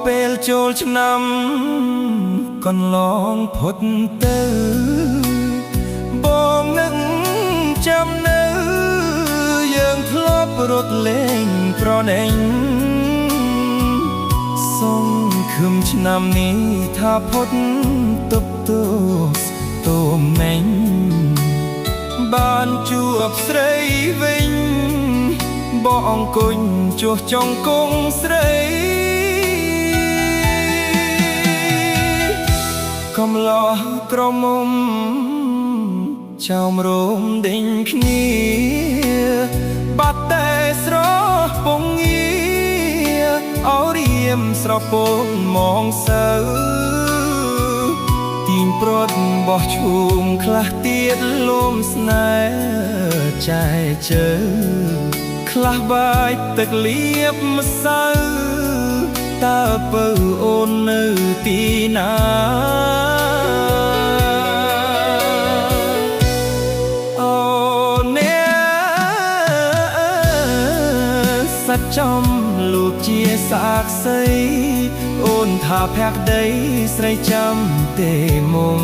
ពេលចូលឆ្នាំកន្លងផុតទៅបងនឹងចាំនៅយើងធ្លាប់រត់លេងប្រណែងសង្ឃឹមឆ្នាំនេះថាផុតទប់ទោសទុំមែងបានជួបស្រីវិញបងអង្គុញជួសចុងគង់ស្រីកំឡោះក្រមុំចោមរោមដេញគ្នាបាត់តែស្រស់ពងងារអោរៀមស្រពងមងសៅទាញព្រាត់បោះឈូងខ្លះទៀតលំស្នេហ៍ចែជើខ្លះបាយទឹកលៀបម្សៅតើពៅអូននៅទីណាអូអ្នកសត្វចំលូកជាសាក្សីអូនថាភក្តីស្រីចាំទេមុំ